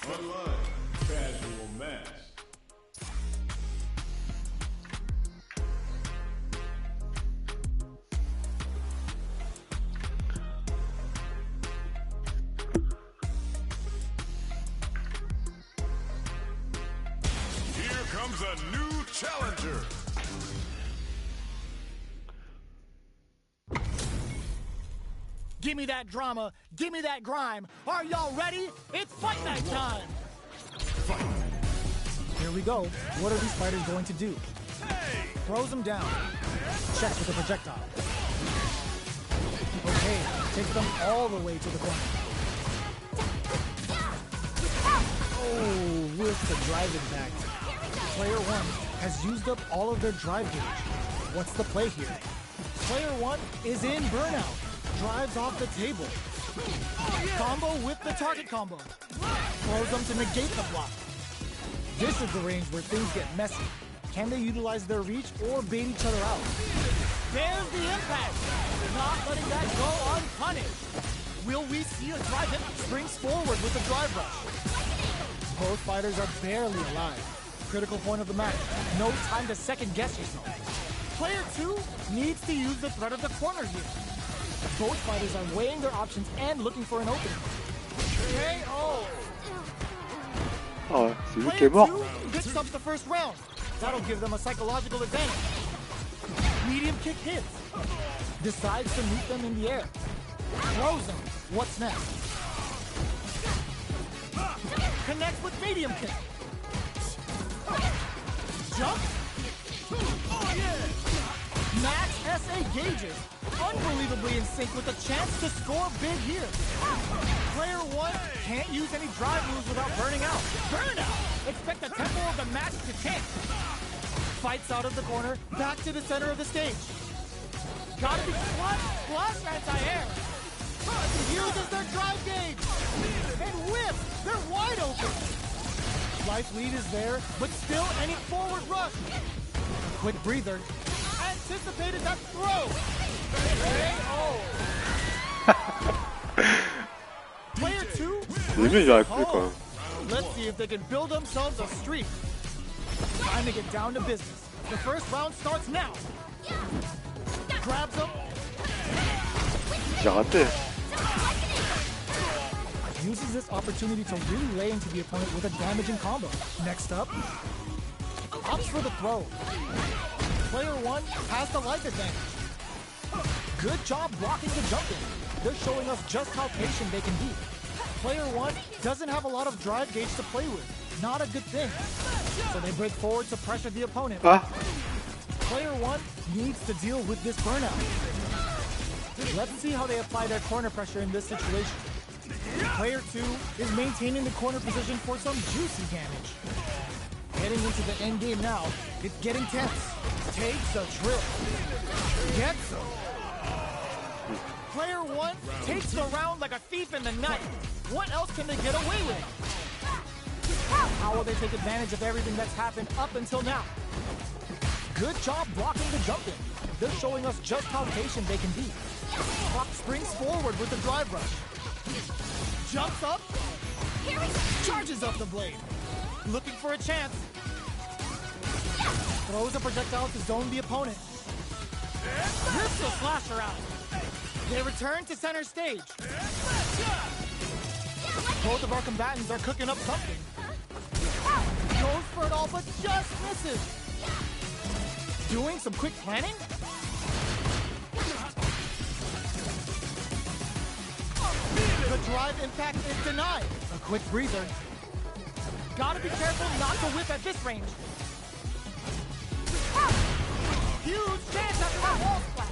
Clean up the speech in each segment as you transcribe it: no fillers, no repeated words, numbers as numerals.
Online casual match. Here comes a new challenger. Give me that drama, give me that grime. Are y'all ready? It's fight night time! Fight. Here we go. What are these fighters going to do? Hey. Throws them down. Checks with a projectile. Okay, takes them all the way to the corner. Oh, with the drive impact. Player 1 has used up all of their drive gauge. What's the play here? Player 1 is in burnout. Drives off the table. Combo with the target combo. Throws them to negate the block. This is the range where things get messy. Can they utilize their reach or bait each other out? There's the impact. Not letting that go unpunished. Will we see a drive hit? Springs forward with a drive rush. Both fighters are barely alive. Critical point of the match. No time to second guess yourself. Player 2 needs to use the threat of the corner here. Both fighters are weighing their options and looking for an opening. KO! Oh, c'est lui qui Player est mort. 2 picks up the first round. That'll give them a psychological advantage. Medium kick hits. Decides to meet them in the air. Throws them. What's next? Connects with medium kick. Jump. Oh yeah! Max SA gauges. Unbelievably in sync with a chance to score big here. Player 1 can't use any drive moves without burning out. Burnout! Expect the tempo of the match to change. Fights out of the corner, back to the center of the stage. Gotta be flush anti-air. Uses their drive gauge. And whip! They're wide open. Life lead is there, but still any forward rush. Quick breather. Anticipated that throw. Player 2. Let's see if they can build themselves a streak. Time to get down to business. The first round starts now. Grabs him. J'ai raté. Uses this opportunity to really lay into the opponent with a damaging combo. Next up, opts for the throw. Player 1 has the life advantage. Good job blocking the jump in. They're showing us just how patient they can be. Player 1 doesn't have a lot of drive gauge to play with. Not a good thing. So they break forward to pressure the opponent. Player 1 needs to deal with this burnout. Let's see how they apply their corner pressure in this situation. Player 2 is maintaining the corner position for some juicy damage. Getting into the end game now, it's getting tense. Takes a trip. Gets him. Player 1 takes the round like a thief in the night. What else can they get away with? How will they take advantage of everything that's happened up until now? Good job blocking the jump in. They're showing us just how patient they can be. Clock springs forward with the drive rush. Jumps up. Charges up the blade. Looking for a chance. Throws a projectile to zone the opponent. Rips the slasher out. They return to center stage. Both of our combatants are cooking up something. Goes for it all, but just misses. Doing some quick planning? The drive impact is denied. A quick breather. Gotta be careful not to whip at this range. Huge chance after that wall splash.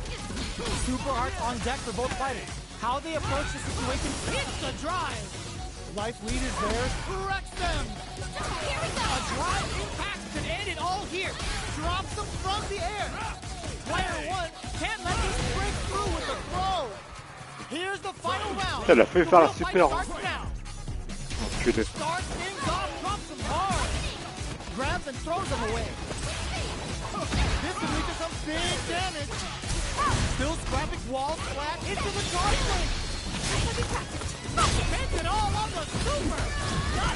Super hearts on deck for both fighters. How they approach the situation, it's the drive. Life lead is there, wrecks them. A drive impact can end it all here. Drops them from the air. Player 1 can't let this break through with the throw. Here's the final round. Elle a fait faire la super. Starts things off, drops them hard. Grabs and throws them away. This could lead to some big damage. Still scrapping wall flat into the charge lane. Spends it all on the super. Not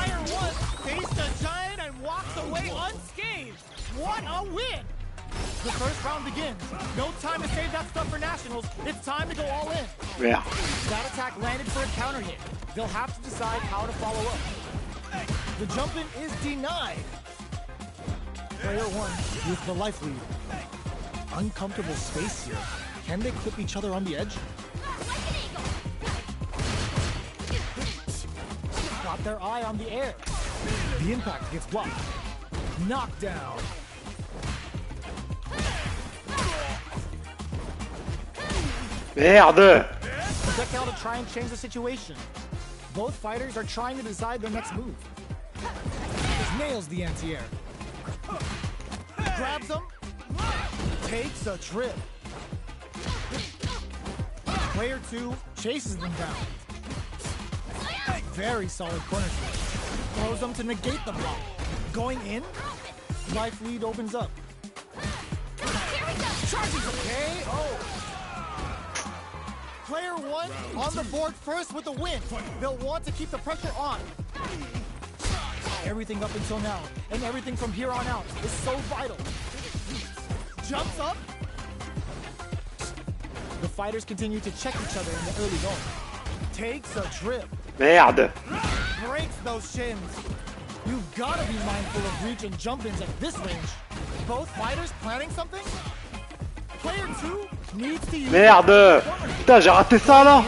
Player 1 faced a giant and walks away unscathed. What a win! The first round begins. No time to save that stuff for nationals. It's time to go all in. Merde. That attack landed for a counter hit. They'll have to decide how to follow up. The jump in is denied. Player 1 with the life lead. Uncomfortable space here. Can they clip each other on the edge? Got their eye on the air. The impact gets blocked. Knockdown. Merde. Projectile to try and change the situation. Both fighters are trying to decide their next move. Nails the anti-air. Grabs him. Takes a trip. Player 2 chases them down. Very solid corner switch. Throws them to negate the block. Going in. Life lead opens up. Charges okay. Oh. Player 1 on the board first with a win. They'll want to keep the pressure on. Everything up until now, and everything from here on out is so vital. Jumps up. The fighters continue to check each other in the early going. Takes a trip. Merde. Breaks those shins. You've got to be mindful of reach and jump-ins at this range. Both fighters planning something? Player 2 needs to use... Merde. Putain, j'ai raté ça là.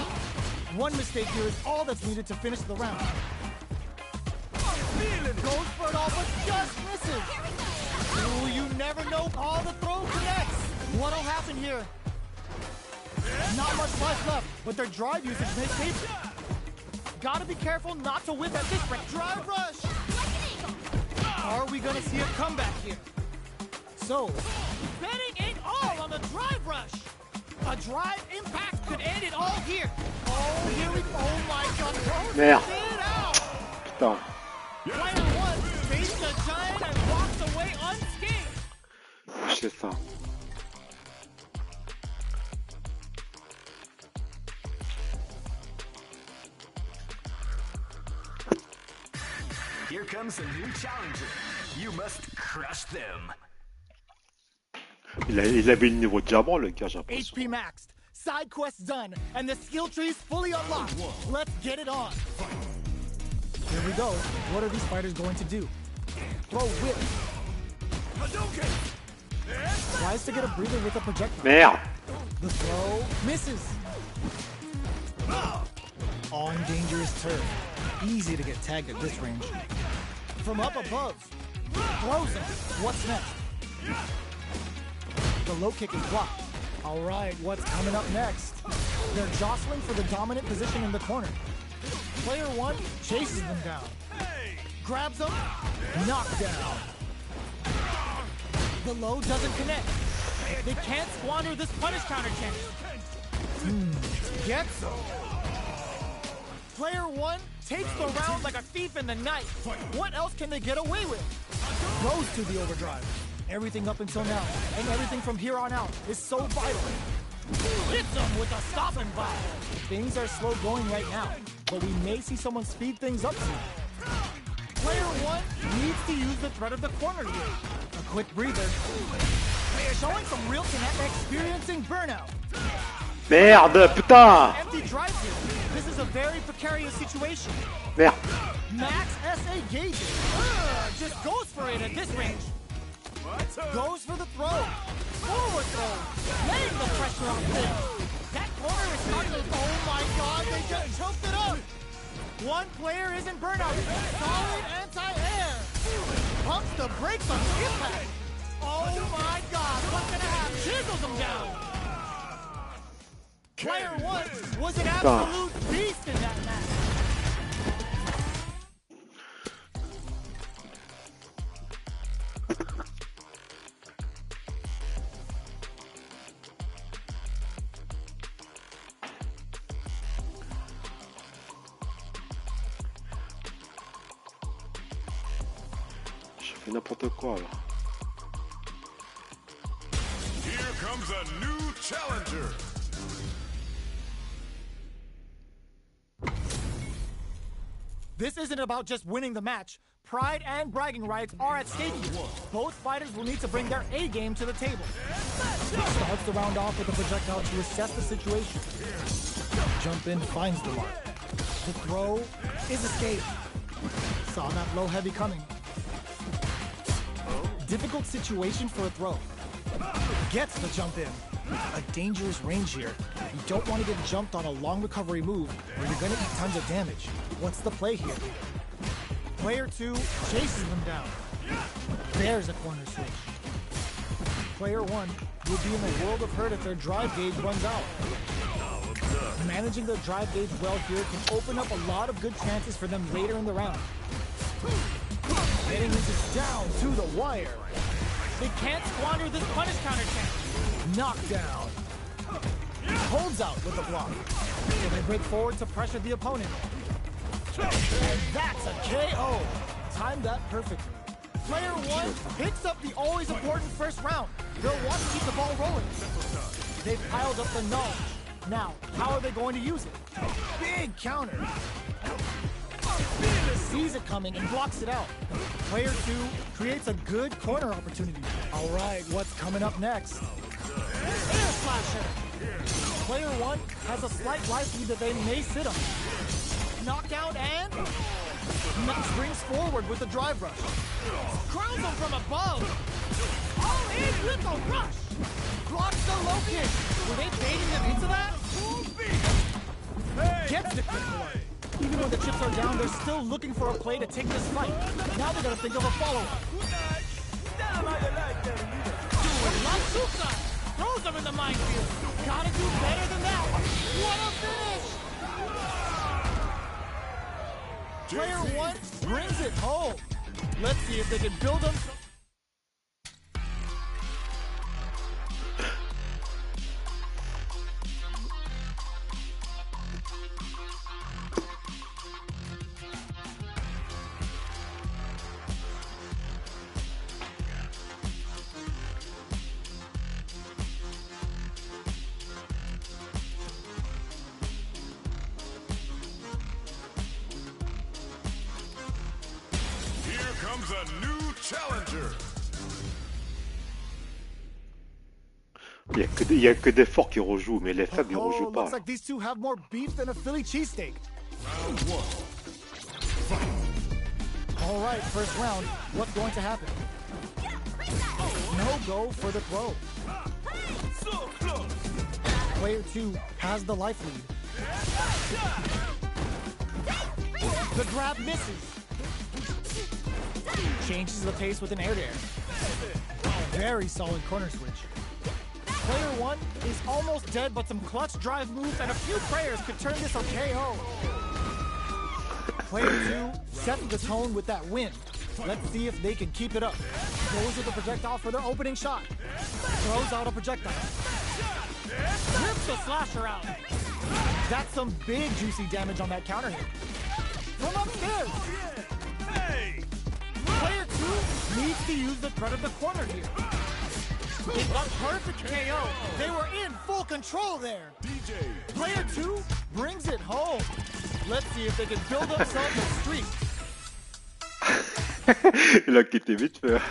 One mistake here is all that's needed to finish the round. Goes for it all, but just misses. Ooh, you never know how the throw connects. What'll happen here? Not much life left, but their drive usage may save it. Gotta be careful not to whip at this rate. Drive rush! Are we gonna see a comeback here? So, betting it all on the drive rush. A drive impact could end it all here. Oh, here we go. Oh my God. Merde. It out. Putain. Player 1 faced a giant and walks away unscathed. C'est ça. Here comes a new challenger. You must crush them. Il avait le niveau diamant, le gars, j'ai l'impression. HP maxed, side quests done, and the skill tree is fully unlocked. Let's get it on. Here we go. What are these fighters going to do? Throw whip. Tries to get a breather with a projectile. Merde. The throw misses. On dangerous turf. Easy to get tagged at this range. From up above. Throws him. What's next? The low kick is blocked. All right, what's coming up next? They're jostling for the dominant position in the corner. Player 1 chases them down. Grabs them. Knockdown. The low doesn't connect. They can't squander this punish counter chance. Gets them. Player 1 takes the round like a thief in the night. What else can they get away with? Goes to the overdrive. Everything up until now, and everything from here on out is so vital. Hits them with a stopping blow. Things are slow going right now, but we may see someone speed things up soon. Player 1 needs to use the threat of the corner here. A quick breather. Showing some real connect, experiencing burnout. Merde, putain. Empty drive here. This is a very precarious situation. Merde. Max SA gauges. Just goes for it at this range. Goes for the throw. Forward throw. Laying the pressure on things. That corner is starting to... Oh my God, they just choked it up. One player is in burnout. Solid anti-air. Pumps the brakes on the impact. Oh my God, what's gonna happen? Chisels him down. Player 1 was an absolute beast in that match. Je fais n'importe quoi là. Here comes a new challenger. This isn't about just winning the match. Pride and bragging rights are at stake here. Both fighters will need to bring their A game to the table. He starts the round off with a projectile to assess the situation. Jump in finds the mark. The throw is escaped. Saw that low heavy coming. Difficult situation for a throw. Gets the jump in. A dangerous range here. You don't want to get jumped on a long recovery move or you're going to eat tons of damage. What's the play here? Player 2 chases them down. There's a corner switch. Player 1 will be in a world of hurt if their drive gauge runs out. Managing their drive gauge well here can open up a lot of good chances for them later in the round. Getting this down to the wire. They can't squander this punish counter chance. Knockdown. Holds out with the block. So they break forward to pressure the opponent. And that's a KO. Timed that perfectly. Player 1 picks up the always important first round. They'll want to keep the ball rolling. They've piled up the knowledge. Now, how are they going to use it? Big counter. Sees it coming and blocks it out. Player 2 creates a good corner opportunity. All right, what's coming up next? Air slasher. Player 1 has a slight life lead that they may sit on. Knockout and springs forward with the drive rush. Crowns him from above. All in with the rush. Blocks the low kick. Were they baiting him into that? Gets the quick away. Even when the chips are down, they're still looking for a play to take this fight. Now they gotta think of a follow-up. Latsuka throws them in the minefield. Gotta do better than that. What a finish! Player 1 brings it home. Let's see if they can build them. Comes a new challenger. Il y a que des forts qui rejouent, mais les faibles ils rejouent pas. Looks like these two have more beef than a Philly cheesesteak. Round 1. All right, first round. What's going to happen? No go for the throw. Player 2 has the life lead. The grab misses. Changes the pace with an air-to-air. Very solid corner switch. Player 1 is almost dead, but some clutch drive moves and a few prayers could turn this a KO. Player 2 sets the tone with that win. Let's see if they can keep it up. Goes with a projectile for their opening shot. Throws out a projectile. Rips the slasher out. That's some big juicy damage on that counter hit. From upstairs. Player 2 needs to use the threat of the corner here. It's a perfect KO. They were in full control there. Player 2 brings it home. Let's see if they can build themselves a streak. Il a quitté vite fait.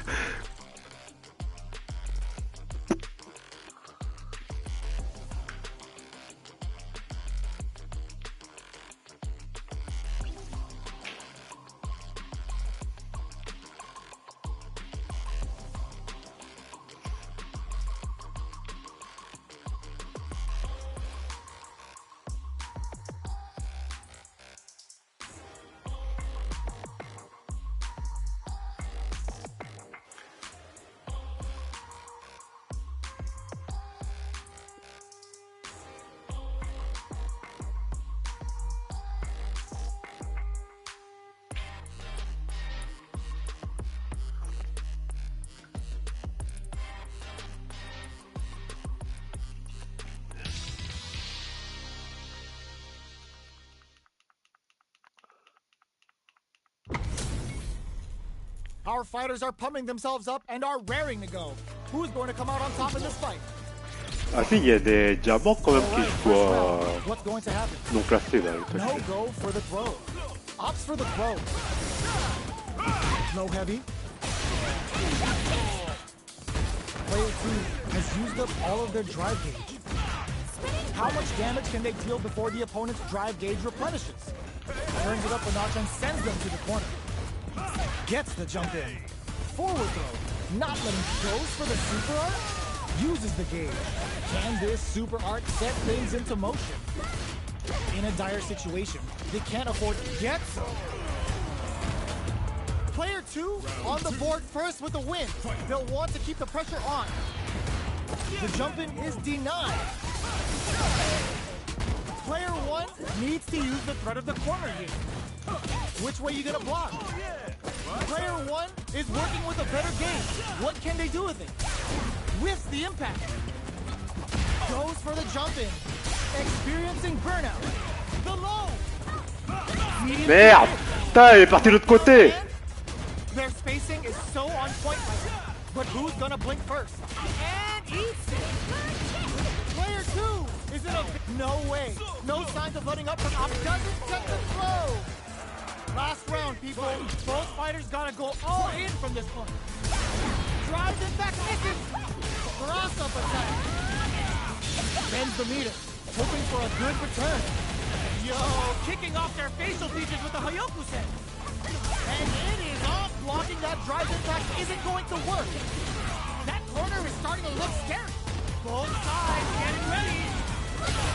Our fighters are pumping themselves up and are raring to go. Who's going to come out on top in this fight? Ah si, il y a des diamants quand même qui je dois What's going to happen? non classés là. No go for the throw. opts for the throw. Low heavy. Player 2 has used up all of their drive gauge. How much damage can they deal before the opponent's drive gauge replenishes? Turns it up a notch and sends them to the corner. Gets the jump in. Forward throw. Not letting goes for the super art. Uses the gauge. Can this super art set things into motion? In a dire situation, they can't afford to get some. Player 2 on the board first with a win. They'll want to keep the pressure on. The jump in is denied. Player 1 needs to use the threat of the corner here. Which way you gonna block? Player 1 is working with a better gauge. What can they do with it? Whiffs the impact. Goes for the jump in. Experiencing burnout. The low. Merde! Putain, il est parti de l'autre côté! Their spacing is so on point right now. But who's gonna blink first? And eats it. Player 2 is in a... No way. No signs of letting up from up. Doesn't set the throw. Last round, people. Both fighters gotta go all in from this one. Drives it back, misses. Cross up attack. Bends the meter. Hoping for a good return. Yo, kicking off their facial features with the Hayoku-sen. And it is off. Blocking that drive impact isn't going to work. That corner is starting to look scary. Both sides getting ready.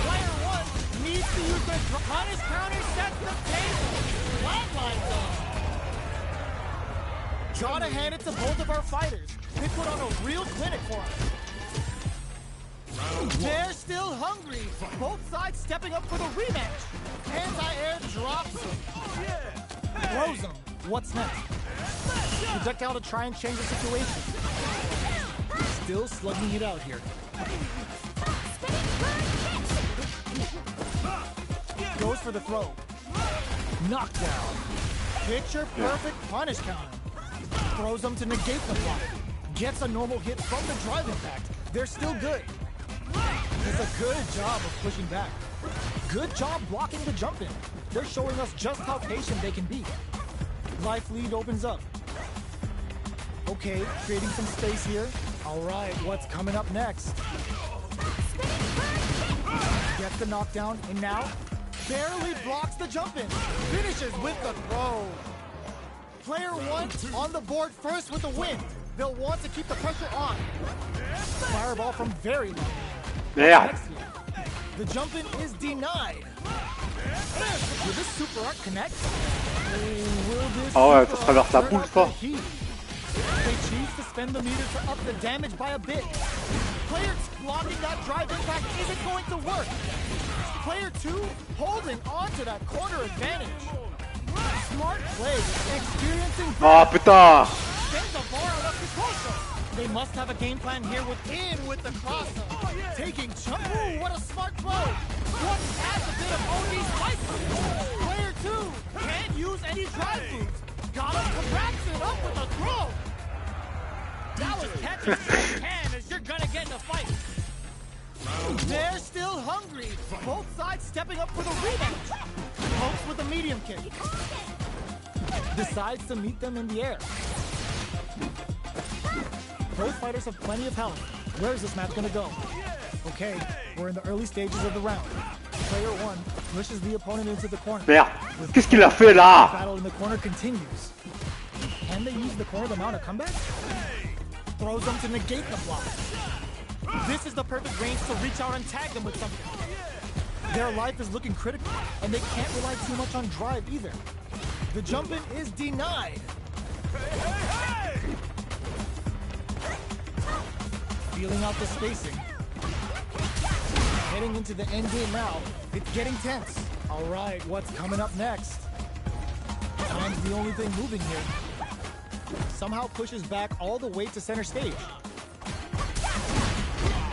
Player 1 needs to use the punish counter, sets the table. Flatline though. Gotta hand it to both of our fighters. They put on a real clinic for us. They're still hungry. Both sides stepping up for the rematch. Anti-air drops him. Throws him. What's next? Projectile to try and change the situation. Still slugging it out here. Goes for the throw. Knockdown. Picture perfect punish counter. Throws him to negate the block. Gets a normal hit from the drive impact. They're still good. Does a good job of pushing back. Good job blocking the jump in. They're showing us just how patient they can be. Life lead opens up. Okay, creating some space here. All right, what's coming up next? Gets the knockdown, and now barely blocks the jump in. Finishes with the throw. Player 1 on the board first with a win. They'll want to keep the pressure on. Fireball from very low. Merde! The jump in is denied. Will this super art connect? Ah ouais, ça traverse la boule fort. They choose to spend the meter to up the damage by a bit. Player blocking that drive impact isn't going to work. Player 2 holding on to that corner advantage. Smart play, experiencing... Ah putain! Sends the bar out of Picoso. They must have a game plan here with the crosser. Taking jump. Ooh, what a smart throw. What adds a bit of OD spice. Player 2 can't use any drive moves. Got him, wraps it up with a throw. That was catching your can as you're gonna get in a fight. They're still hungry. Both sides stepping up for the rematch. Pokes with a medium kick. Decides to meet them in the air. Both fighters have plenty of health. Where is this match gonna go? Okay, we're in the early stages of the round. Player 1 pushes the opponent into the corner. Merde! Qu'est-ce qu'il a fait là? The battle in the corner continues. Can they use the corner to mount a comeback? Throws them to negate the block. This is the perfect range to reach out and tag them with something. Their life is looking critical, and they can't rely too much on drive either. The jump in is denied. Feeling out the spacing. Heading into the end game now. It's getting tense. All right, what's coming up next? Time's the only thing moving here. Somehow pushes back all the way to center stage.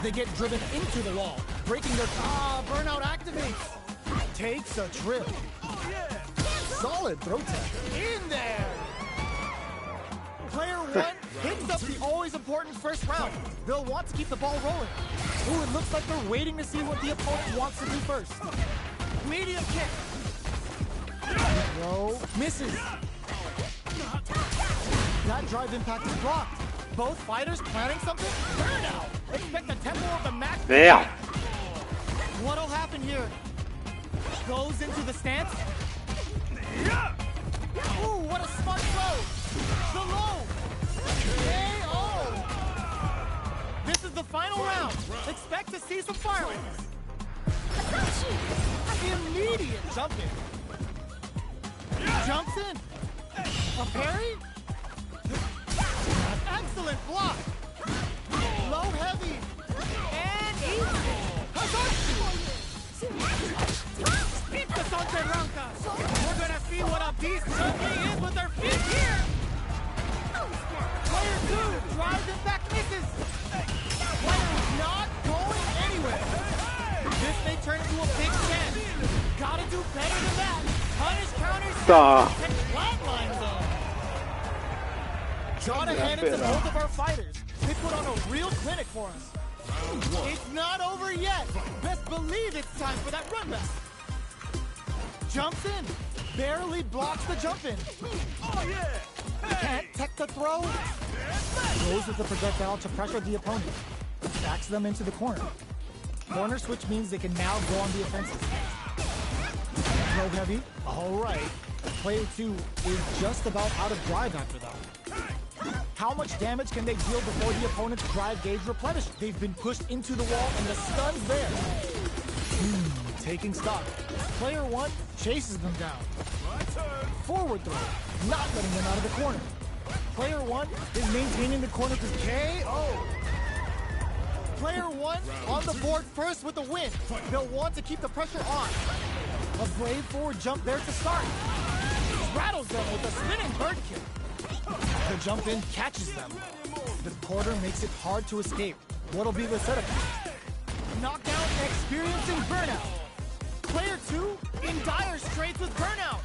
They get driven into the wall, breaking their... burnout activates. Takes a trip. Solid throw tech. In there. Player 1 picks up the always important first round. They'll want to keep the ball rolling. Ooh, it looks like they're waiting to see what the opponent wants to do first. Medium kick. Throw misses. That drive impact is blocked. Both fighters planning something? Burnout! Expect the tempo of the match. Merde. What'll happen here? Goes into the stance. Ooh, what a smart throw! The low! KO! This is the final round. Expect to see some fireworks. Immediate jump in. Jumps in. A parry? Excellent block. Low heavy. And easy. Hit the Sonte Ranka. We're gonna see what a beast jumping is with their feet here. Player 2 drives it back, misses. Player is not going anywhere. This may turn into a big chance. Gotta do better than that. Punish counters and flatline them. Gotta hand it to both of our fighters. They put on a real clinic for us. It's not over yet. Best believe it's time for that run back. Jumps in. Barely blocks the jump in. Oh yeah. Can't tech the throw. Goes with the projectile to pressure the opponent. Backs them into the corner. Corner switch means they can now go on the offensive. Throw heavy. All right. Player 2 is just about out of drive after that. How much damage can they deal before the opponent's drive gauge replenishes? They've been pushed into the wall and the stun's there. Taking stock. Player 1 chases them down. Forward throw. Not letting them out of the corner. Player 1 is maintaining the corner for KO. Player 1 on the board first with the win. They'll want to keep the pressure on. A brave forward jump there to start. Rattles them with a spinning bird kick. The jump in catches them. The corner makes it hard to escape. What'll be the setup? Knockdown experiencing burnout. Player 2 in dire straits with burnout.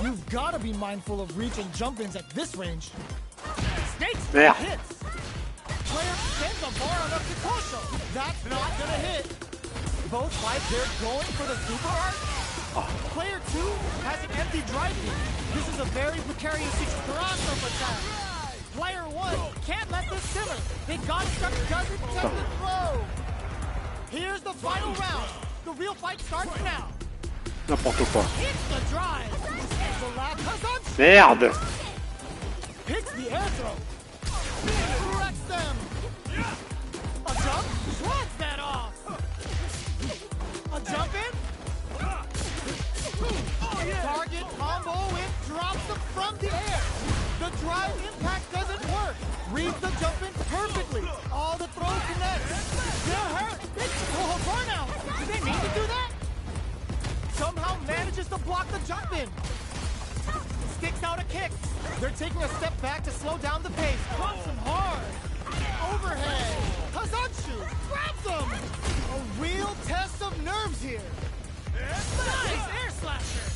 You've got to be mindful of reach and jump-ins at this range. Snake hits. Player sends a bar on up to Kosho. That's not gonna hit. Both fights, they're going for the super art. Player 2 has an empty drive beam. This is a very precarious situation attack. Player 1 can't let this simmer. They got stuck, doesn't test the throw. Here's the final round. The real fight starts now. N'importe quoi. Hits the drive. Merde. Hits the air throw. Wrecks them. A jump? Shrugs that off. A jump in? Target combo in, drops them from the air. The drive impact doesn't work. Reads the jump in perfectly. All the throws connect. They're hurt. Oh, burnout. Did they mean to do that? Somehow manages to block the jump in. Sticks out a kick. They're taking a step back to slow down the pace. Bumps him hard. Overhead. Hazanshu grabs him. A real test of nerves here. Nice air slasher.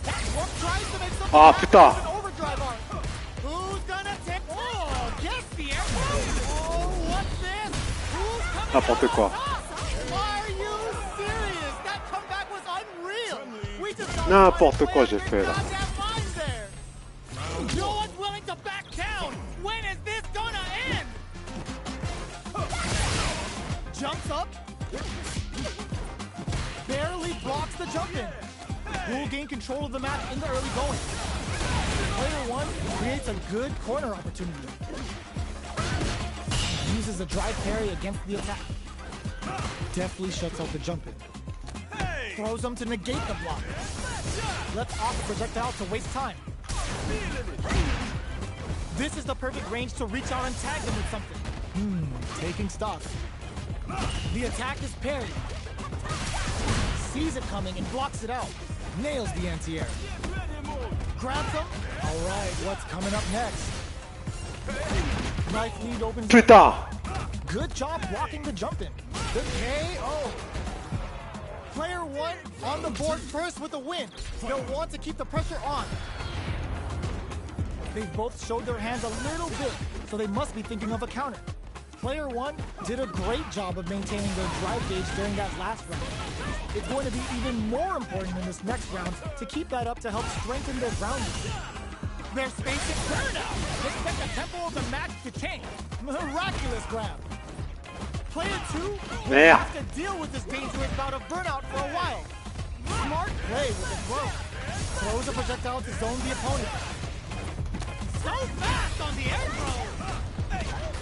That warp tries to make something putain. overdrive arc. Who's gonna take? Oh, gets the air. Oh, what's this? Who's coming? N'importe quoi. Are you serious? That comeback was unreal. We just N'importe quoi j'ai fait là. No one's willing to back down. When is this gonna end? Jumps up. Barely blocks the jump in. Will gain control of the match in the early going. Player 1 creates a good corner opportunity. Uses a drive parry against the attack. Deftly shuts out the jump in. Throws them to negate the block. Lets off the projectile to waste time. This is the perfect range to reach out and tag them with something. Taking stock. The attack is parried. Sees it coming and blocks it out. Nails the anti-air. Grabs him. All right, what's coming up next? Knife lead opens. Putain. Good job blocking the jump in. The KO. Player 1 on the board first with a win. They'll want to keep the pressure on. They've both showed their hands a little bit, so they must be thinking of a counter. Player 1 did a great job of maintaining their drive gauge during that last round. It's going to be even more important in this next round to keep that up to help strengthen their grounding. They're spacing burnout. Expect the tempo of the match to change. Miraculous grab. Player 2 will have to deal with this dangerous bout of burnout for a while. Smart play with the throw. Throws a projectile to zone the opponent. So fast on the air throw.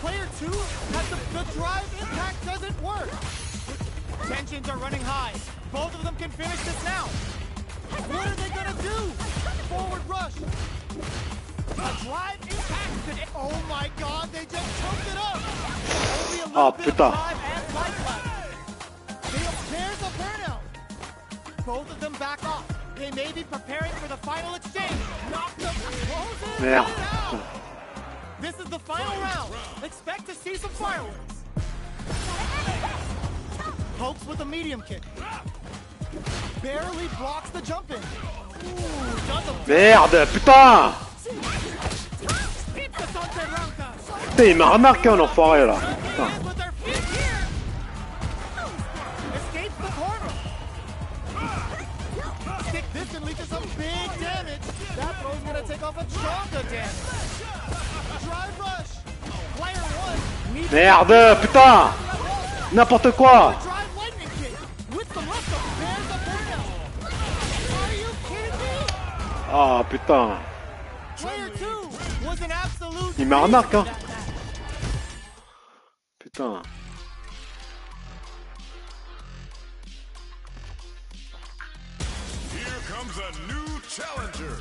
Player 2 has the drive impact doesn't work. Tensions are running high. Both of them can finish this now. What are they gonna do? Forward rush. A drive impact could... Oh my god, they just choked it up. Only a little bit of drive and life left. There's a burnout. Both of them back off. They may be preparing for the final exchange. Knock them close it out. This is the final round. Expect to see some fireworks. Pokes with a medium kick. Barely blocks the jump in. Merde, putain! Putain, il m'a remarqué un enfoiré là. Putain. Merde, putain! N'importe quoi! Ah putain! Il m'a remarqué hein! Putain! Here comes a new challenger.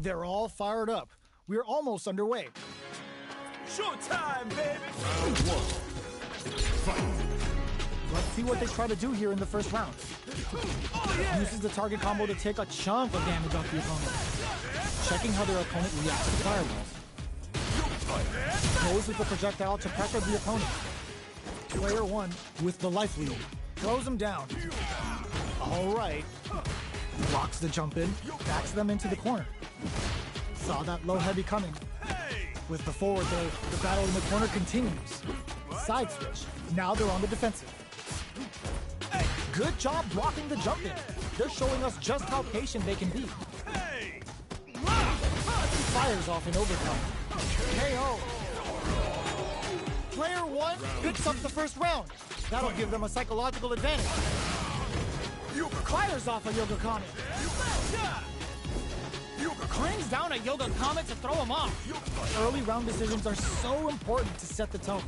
They're all fired up. We're almost underway. Showtime, baby! Let's see what they try to do here in the first round. Uses the target combo to take a chunk of damage off the opponent. Checking how their opponent reacts to fireballs. Goes with the projectile to pressure the opponent. Player 1 with the life lead. Throws him down. Alright. Blocks the jump in. Backs them into the corner. Saw that low heavy coming. With the forward though, the battle in the corner continues. Side switch. Now they're on the defensive. Good job blocking the jump in. They're showing us just how patient they can be. Fires off in overtime. KO. Player 1 picks up the first round. That'll give them a psychological advantage. Fires off a Yoga Comet. Brings down a Yoga Comet to throw him off. Early round decisions are so important to set the tone.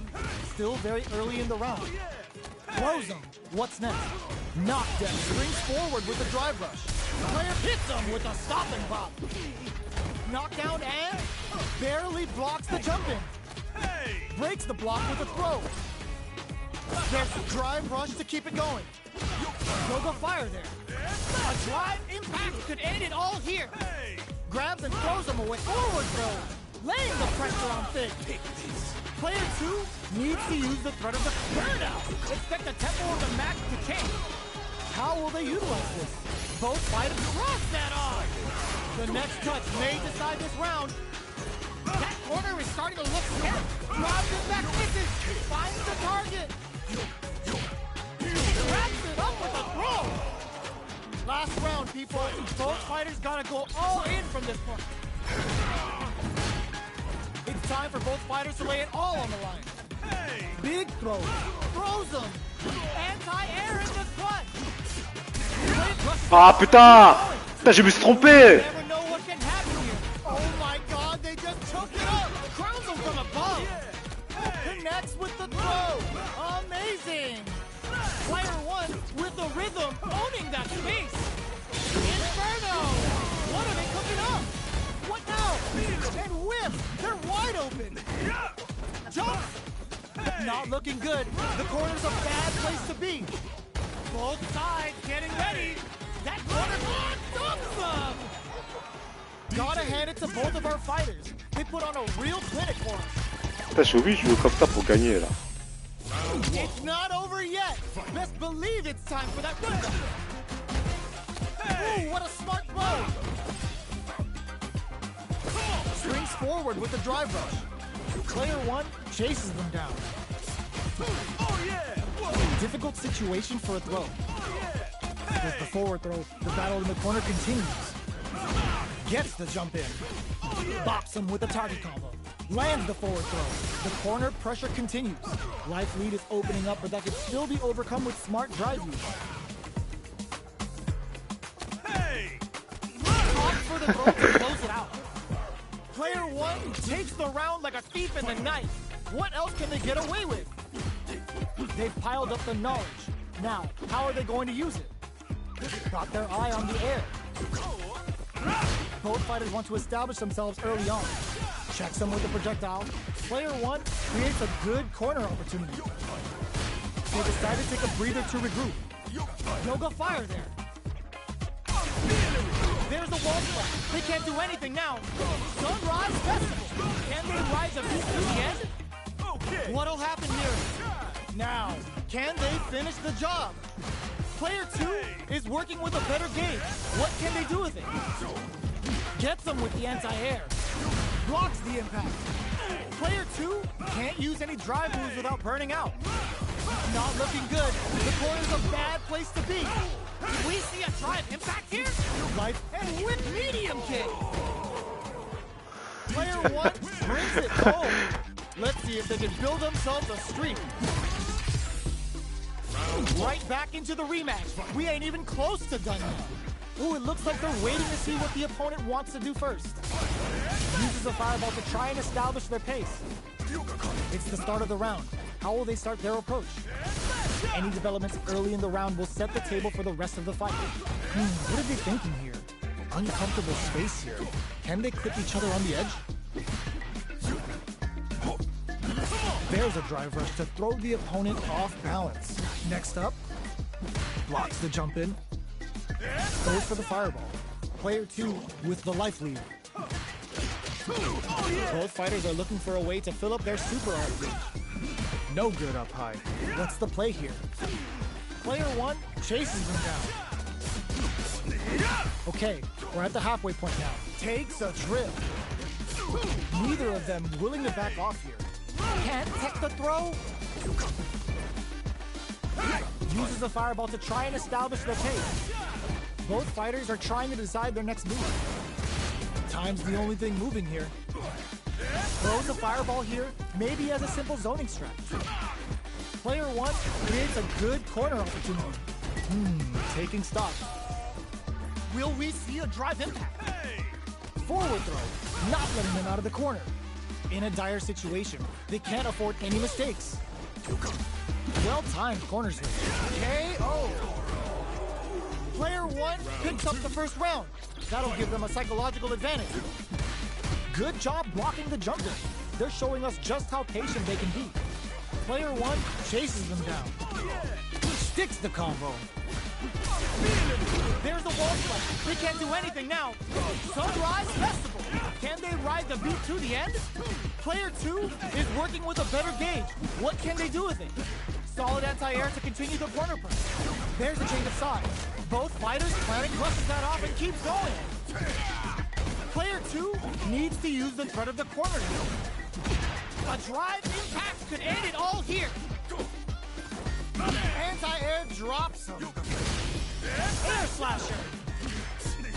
Still very early in the round. Throws him. What's next? Knockdown. Springs forward with a drive rush. Player hits him with a stopping pop. Knockdown and barely blocks the jump in. Breaks the block with a throw. There's a drive rush to keep it going. Yoga fire there. A drive impact could end it all here. Grabs and throws him away. Forward throw. Laying the pressure on Fig. Player 2 needs to use the threat of the burnout. Expect the tempo of the match to change. How will they utilize this? Both fighters cross that off. The next touch may decide this round. That corner is starting to look scary. Grabs it back, misses. Finds the target. Wraps it up with a throw. Last round, people. Both fighters gotta go all in from this point. It's time for both fighters to lay it all on the line. Big throw. Throws them. Anti-air in the clutch. Ah putain! Putain, je me suis trompé! Never know what can happen here. Oh my god, they just choked it up. Crowns them from above. Connects with the throw. Amazing. Player 1 with the rhythm, owning that space. Inferno! What are they cooking up? What now? And whip! They're wide open! Jump! Not looking good. The corner's a bad place to be. Both sides getting ready. That corner dumps them! Gotta hand it to both of our fighters. They put on a real clinic for us. Putain, je suis obligé de jouer comme ça pour gagner là. It's not over yet. Best believe it's time for that run. Ooh, what a smart blow. forward with the drive rush. Player 1 chases them down. Oh yeah! Difficult situation for a throw. With the forward throw, the battle in the corner continues. Gets the jump in. Bops him with the target combo. Lands the forward throw. The corner pressure continues. Life lead is opening up, but that can still be overcome with smart drive use. Hey! Opts for the throw to close it out. Player 1 takes the round like a thief in the night. What else can they get away with? They've piled up the knowledge. Now, how are they going to use it? Got their eye on the air. Both fighters want to establish themselves early on. Checks them with the projectile. Player 1 creates a good corner opportunity. They decide to take a breather to regroup. Yoga fire there. There's a wall splat. They can't do anything now. Sunrise Festival. Can they ride the beat to the end? Okay! What'll happen here? Now, can they finish the job? Player 2 is working with a better gauge. What can they do with it? Gets them with the anti-air. Blocks the impact. Player 2 can't use any drive moves without burning out. Not looking good. The corner's a bad place to be. Did we see a drive impact here? Life and with medium kick. Player 1 brings it home. Let's see if they can build themselves a streak. Right back into the rematch. We ain't even close to done yet. Ooh, it looks like they're waiting to see what the opponent wants to do first. Uses a fireball to try and establish their pace. It's the start of the round. How will they start their approach? Any developments early in the round will set the table for the rest of the fight. What are they thinking here? Uncomfortable space here. Can they clip each other on the edge? There's a drive rush to throw the opponent off balance. Next up, blocks the jump in. Goes for the fireball. Player 2 with the life lead. Both fighters are looking for a way to fill up their super art reach. No good up high. What's the play here? Player 1 chases them down. Okay, we're at the halfway point now. Takes a trip. Neither of them willing to back off here. Can't tech the throw. Uses a fireball to try and establish their pace. Both fighters are trying to decide their next move. Time's the only thing moving here. Throws a fireball here, maybe as a simple zoning strat. Player 1 creates a good corner opportunity. Taking stock. Will we see a drive impact? Forward throw, not letting them out of the corner. In a dire situation, they can't afford any mistakes. Well-timed corner switch. KO! Player 1 picks up the first round. That'll give them a psychological advantage. Good job blocking the jumper. They're showing us just how patient they can be. Player 1 chases them down. Sticks the combo. There's the wall splat. They can't do anything now. Sunrise Festival. Can they ride the beat to the end? Player 2 is working with a better gauge. What can they do with it? Solid anti-air to continue the corner press. There's a change of side. Both fighters planning crushes that off and keeps going. Player 2 needs to use the threat of the corner here. A drive impact could end it all here. Anti-air drops him. Air slasher.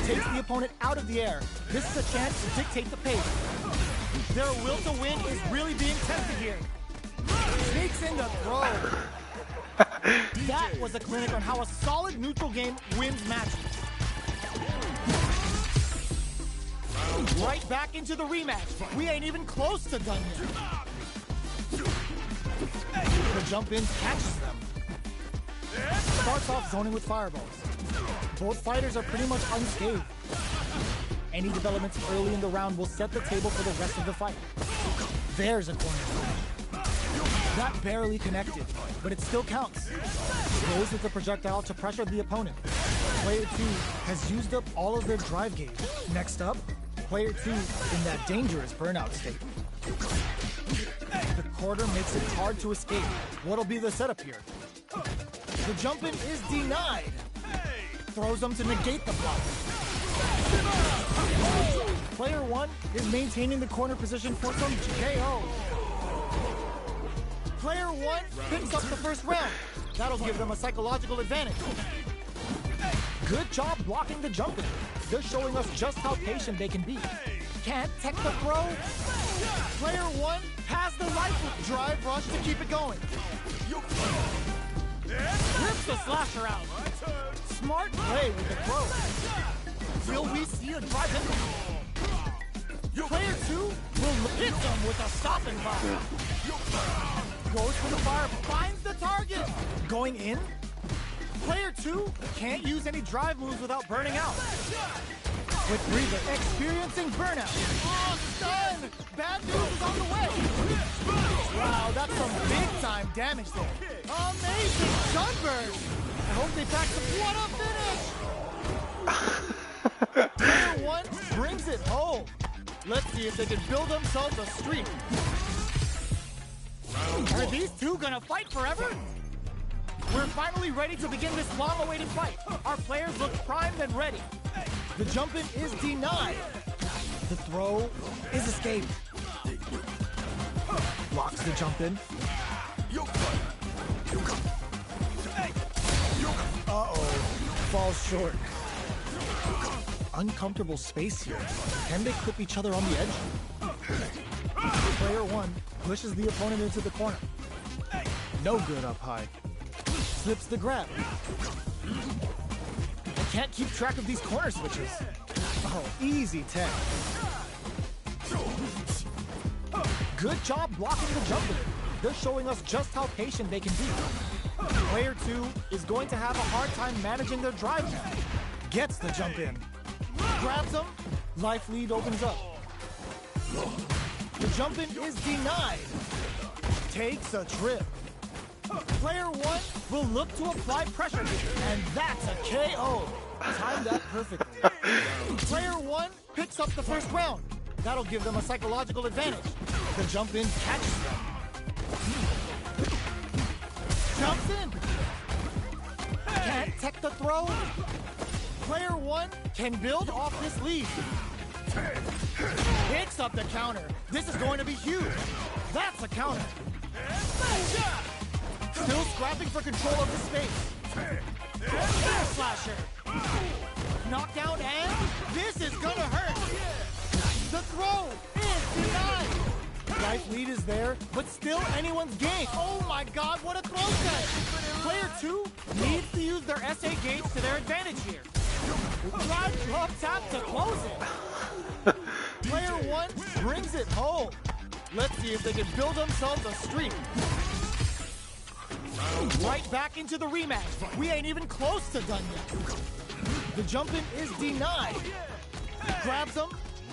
Takes the opponent out of the air. This is a chance to dictate the pace. Their will to win is really being tested here. Sneaks in the throw. That was a clinic on how a solid neutral game wins matches. Right back into the rematch. We ain't even close to done yet. The jump in catches them. Starts off zoning with fireballs. Both fighters are pretty much unscathed. Any developments early in the round will set the table for the rest of the fight. There's a corner switch. That barely connected, but it still counts. Goes with the projectile to pressure the opponent. Player 2 has used up all of their drive gauge. Next up, Player 2 in that dangerous burnout state. The corner makes it hard to escape. What'll be the setup here? The jump in is denied. Throws them to negate the block. Player 1 is maintaining the corner position for some KO. Player 1 picks up the first round. That'll give them a psychological advantage. Good job blocking the jumping. They're showing us just how patient they can be. Can't tech the throw. Player 1 has the life drive rush to keep it going. Rips the slasher out. Smart play with the throw. Will we see a drive in? Player 2 will hit them with a stopping fire. Goes for the fire, finds the target. Going in. Player 2 can't use any drive moves without burning out. With breather, experiencing burnout. Oh, stun! Bad news is on the way. Wow, that's some big-time damage there. Amazing sunburn! I hope they pack some. What a finish! Player 1 brings it home. Let's see if they can build themselves a streak. Are these two gonna fight forever? We're finally ready to begin this long-awaited fight. Our players look primed and ready. The jump-in is denied. The throw is escaped. Blocks the jump-in. Uh-oh. Falls short. Uncomfortable space here. Can they clip each other on the edge? Player 1 pushes the opponent into the corner. No good up high. Slips the grab. I can't keep track of these corner switches. Oh, easy tech. Good job blocking the jump-in. They're showing us just how patient they can be. Player 2 is going to have a hard time managing their drive now. Gets the jump-in. Grabs him. Life lead opens up. The jump-in is denied. Takes a trip. Player 1 will look to apply pressure, and that's a KO. Timed that perfectly. Player 1 picks up the first round. That'll give them a psychological advantage. The jump-in catches them. Jumps in. Can't tech the throw. Player 1 can build off this lead. Picks up the counter. This is going to be huge. That's a counter. Still scrapping for control of the space. Air slasher. Knockdown, and this is gonna hurt. The throw is denied. Life lead is there, but still anyone's game. Oh my god, what a throw set. Player 2 needs to use their SA gauge to their advantage here. Drive drop tap to close it. Player 1 brings it home. Let's see if they can build themselves a streak. Right back into the rematch. We ain't even close to done yet. The jump-in is denied. Grabs him.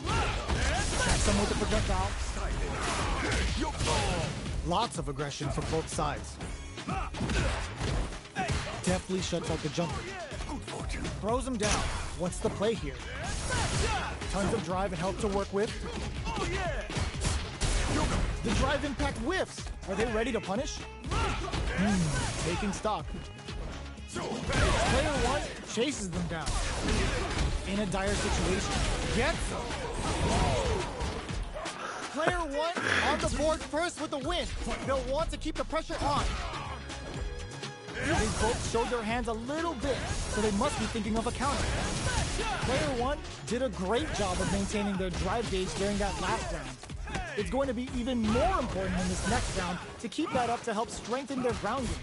Checks him with the projectile. Lots of aggression from both sides. Deftly shuts out the jumper. Throws him down. What's the play here? Tons of drive and help to work with. The drive impact whiffs. Are they ready to punish? Taking stock. Player 1 chases them down. In a dire situation. Gets them. Player 1 on the board first with the win. They'll want to keep the pressure on. They both showed their hands a little bit, so they must be thinking of a counter. Player 1 did a great job of maintaining their drive gauge during that last round. It's going to be even more important in this next round to keep that up to help strengthen their ground game.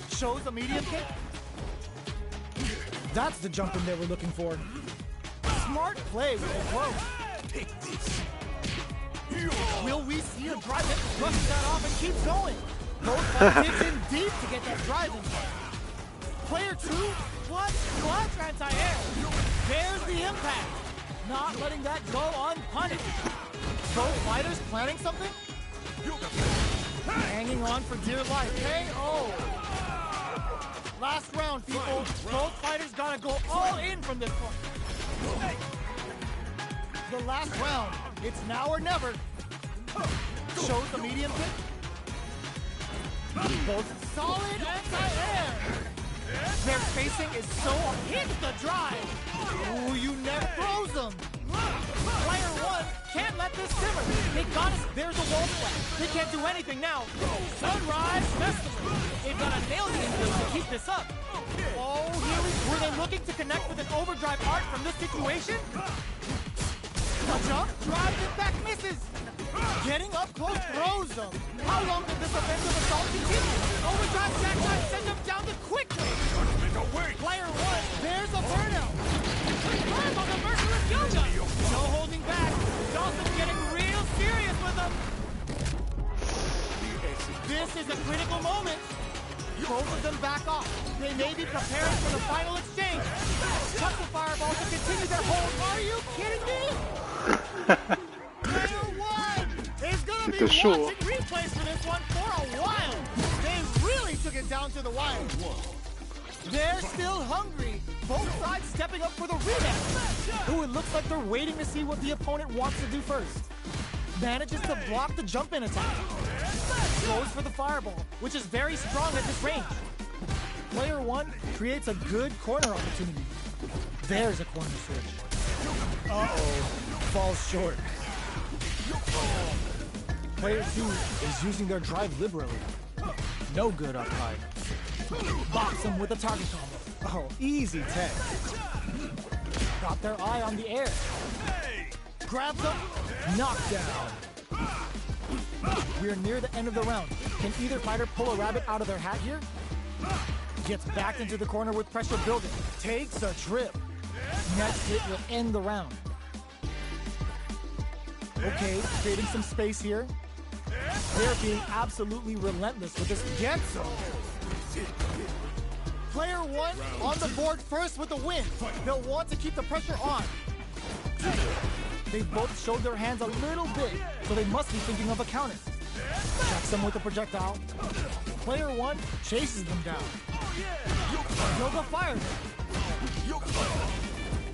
Shows a medium kick. That's the jump in they were looking for. Smart play with the throw. Take this. Will we see a drive that brushes that off and keeps going? Both digs in deep to get that drive in. Player 2, what? Clutch anti-air. There's the impact. Not letting that go unpunished. Both fighters planning something? Hanging on for dear life. KO. Last round, people. Both fighters gotta go all in from this point. The last round. It's now or never. Shows the medium kick. Both solid anti-air. They're spacing is so hit the drive. Ooh, you never throws them. Player one can't let this simmer. They got us. There's a wall flag. They can't do anything now. Sunrise Festival. They've got to nail the infield to keep this up. Oh, were they looking to connect with an overdrive art from this situation? The jump, drives it back, misses. Getting up close, throws them. How long did this offensive assault continue? Overdrive jacq send them down the quick way. Player one, there's a burnout. Grab on the merciless yoga. No holding back. Dawson getting real serious with them. This is a critical moment. Both of them back off. They may be preparing for the final exchange. Chuck the fireball to continue their hold. Are you kidding me? Player one is going to be watching replays for this one for a while. They really took it down to the wire. They're still hungry. Both sides stepping up for the rematch. Ooh, it looks like they're waiting to see what the opponent wants to do first. Manages to block the jump-in attack. Goes for the fireball, which is very strong at this range. Player one creates a good corner opportunity. There's a corner switch. Uh-oh, falls short. Player two is using their drive liberally. No good up high. Box him with a target combo. Oh, easy tech. Got their eye on the air. Grabs him, knockdown. We're near the end of the round. Can either fighter pull a rabbit out of their hat here? Gets backed into the corner with pressure building. Takes a trip. Next hit will end the round. Okay, creating some space here. They're being absolutely relentless with this. Gets him. Player one on the board first with the win. They'll want to keep the pressure on. They both showed their hands a little bit, so they must be thinking of a counter. Checks them with a projectile. Player one chases them down. Yoga fires.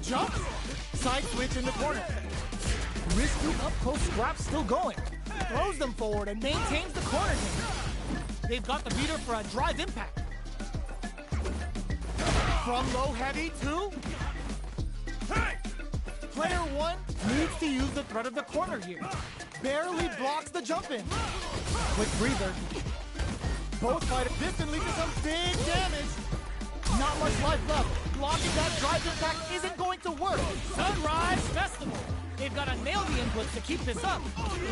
Jumps. Side switch in the corner. Risky up close scrap still going. Throws them forward and maintains the corner game. They've got the beater for a drive impact. From low heavy to... Player one needs to use the threat of the corner here. Barely blocks the jump in. Quick breather. Both fighters. This can lead to some big damage. Not much life left. Blocking that drive impact isn't going to work. Sunrise Festival. They've got to nail the inputs to keep this up.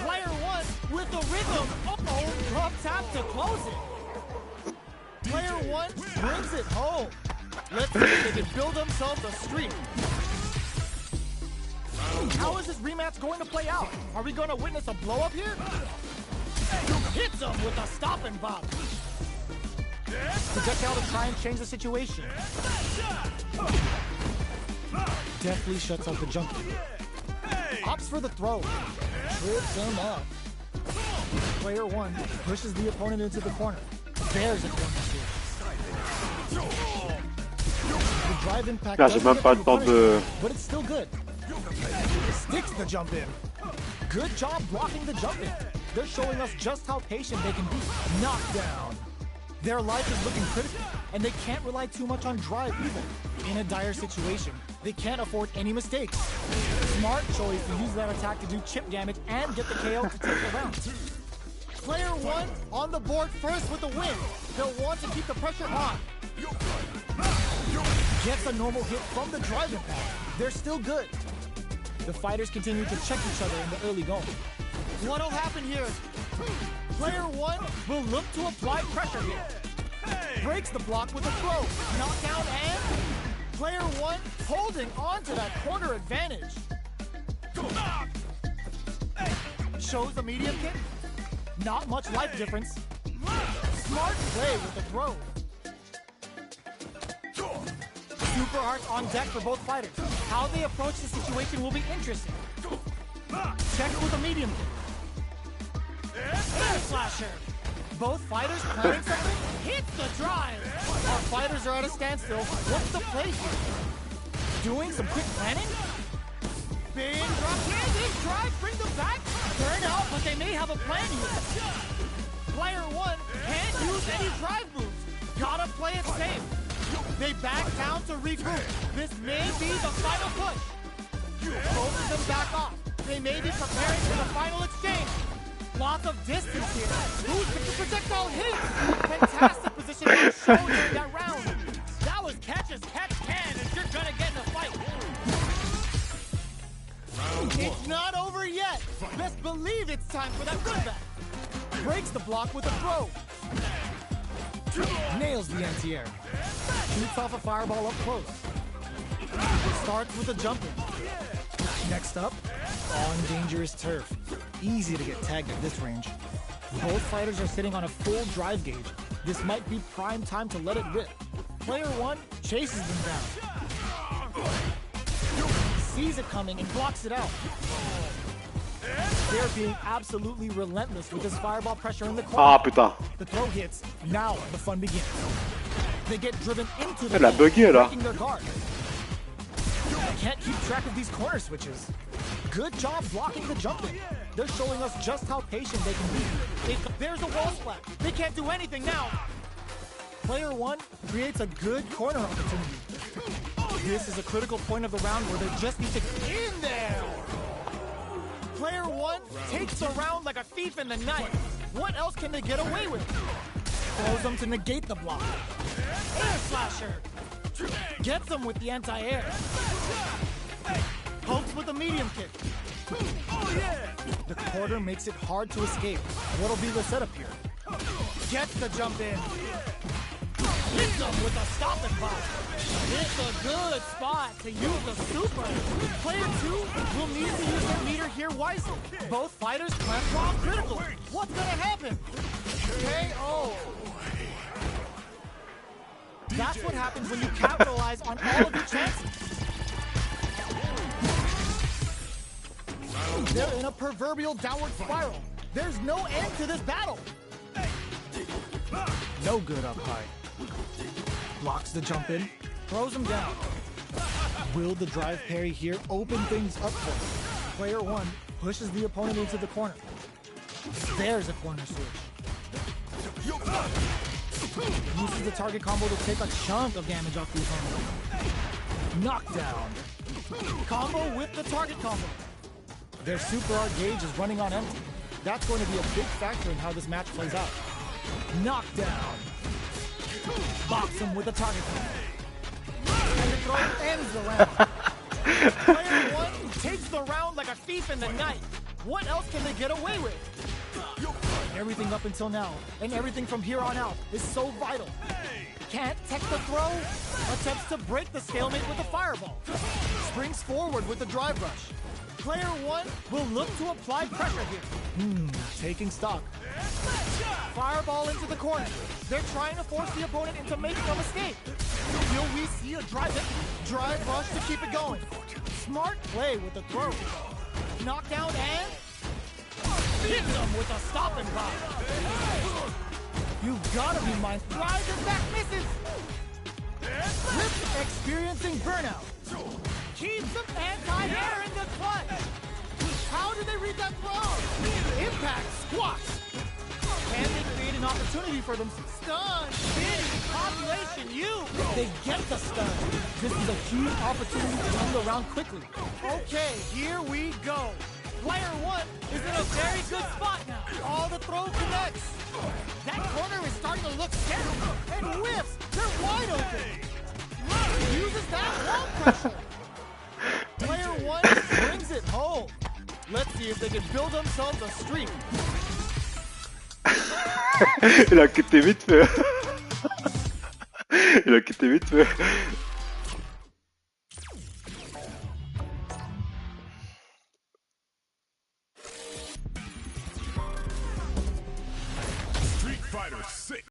Player one with the rhythm. Uh-oh, rough tap to close it. Player one brings it home. Let's see if they can build themselves a streak. How is this rematch going to play out? Are we going to witness a blow-up here? Hits him with a stop and bop. Projectile to try and change the situation. Deftly shuts out the jump. Opts for the throw. Trips him up. Player one pushes the opponent into the corner. There's a corner switch. The drive impact Là, j'ai même pas le temps de... but it's still good. Sticks the jump in. Good job blocking the jump in. They're showing us just how patient they can be. Knockdown. Their life is looking critical, and they can't rely too much on drive either. In a dire situation, they can't afford any mistakes. Smart choice to use that attack to do chip damage and get the KO to take the round. Player one on the board first with the win. They'll want to keep the pressure on. Gets a normal hit from the drive impact. They're still good. The fighters continue to check each other in the early going. What'll happen here? Player one will look to apply pressure here. Breaks the block with a throw. Knockdown and... Player one holding on to that corner advantage. Shows the medium kick. Not much life difference. Smart play with the throw. Super hearts on deck for both fighters. How they approach the situation will be interesting. Check with a medium kick. Air slasher. Both fighters planning something. Hits the drive. Our fighters are at a standstill. What's the play here? Doing some quick planning? Big drop landing. Drive, bring them back. Burn out, but they may have a plan here. Player one can't use any drive moves. Gotta play it safe. They back down to regroup. This may be the final push. Both of them back off. They may be preparing for the final exchange. Lots of distance here. Who's the projectile hit? Fantastic position on show during that round. That was catch as catch can if you're gonna get in a fight. It's not over yet. Best believe it's time for that comeback. Breaks the block with a throw. Nails the anti-air. Shoots off a fireball up close. Starts with a jump in. Next up, on dangerous turf. Easy to get tagged at this range. Both fighters are sitting on a full drive gauge. This might be prime time to let it rip. Player one chases them down. Sees it coming and blocks it out. They're being absolutely relentless with this fireball pressure in the corner. Ah putain. The throw hits. Now the fun begins. They get driven into the Elle a bugué là. breaking their guard. They can't keep track of these corner switches. Good job blocking the jump in. They're showing us just how patient they can be. There's a wall splat. They can't do anything now. Player one creates a good corner opportunity. This is a critical point of the round where they just need to get in there. Player one takes the round like a thief in the night. What else can they get away with? Throws them to negate the block. Air slasher. Gets them with the anti-air. Pokes with a medium kick. The quarter makes it hard to escape. What'll be the setup here? Gets the jump in. Hits them with a stop and pop. It's a good spot to use the super. Player two will need to use their meter here wisely. Both fighters plan draw critical. What's gonna happen? KO. That's what happens when you capitalize on all of your chances. They're in a proverbial downward spiral. There's no end to this battle. No good up high. Blocks the jump in, throws him down. Will the drive parry here open things up for him? Player one pushes the opponent into the corner. There's a corner switch. Uses the target combo to take a chunk of damage off the opponent. Knockdown. Combo with the target combo. Their super art gauge is running on empty. That's going to be a big factor in how this match plays out. Knockdown. Box him with a target combo. And the throw ends the round. Player one takes the round like a thief in the night. What else can they get away with? Everything up until now, and everything from here on out, is so vital. Can't tech the throw, attempts to break the stalemate with a fireball. Springs forward with the drive rush. Player one will look to apply pressure here. Taking stock. Fireball into the corner. They're trying to force the opponent into making a mistake. Will we see a drive rush to keep it going? Smart play with the throw. Knockdown and hit them with a stop and pop. You've got to be mindful. Drives and back misses. Philippe experiencing burnout. Keeps some anti-air in the clutch. How do they read that throw? Impact squash. Can they create an opportunity for them? Stun. Big population. They get the stun. This is a huge opportunity to end the round quickly. Okay, here we go. Player one is in a very good spot now. All the throw connects. That corner is starting to look scary. And whiffs. They're wide open. Uses that wall pressure. Player one brings it home. Let's see if they can build themselves a streak. Il a quitté vite fait. Il a quitté vite fait.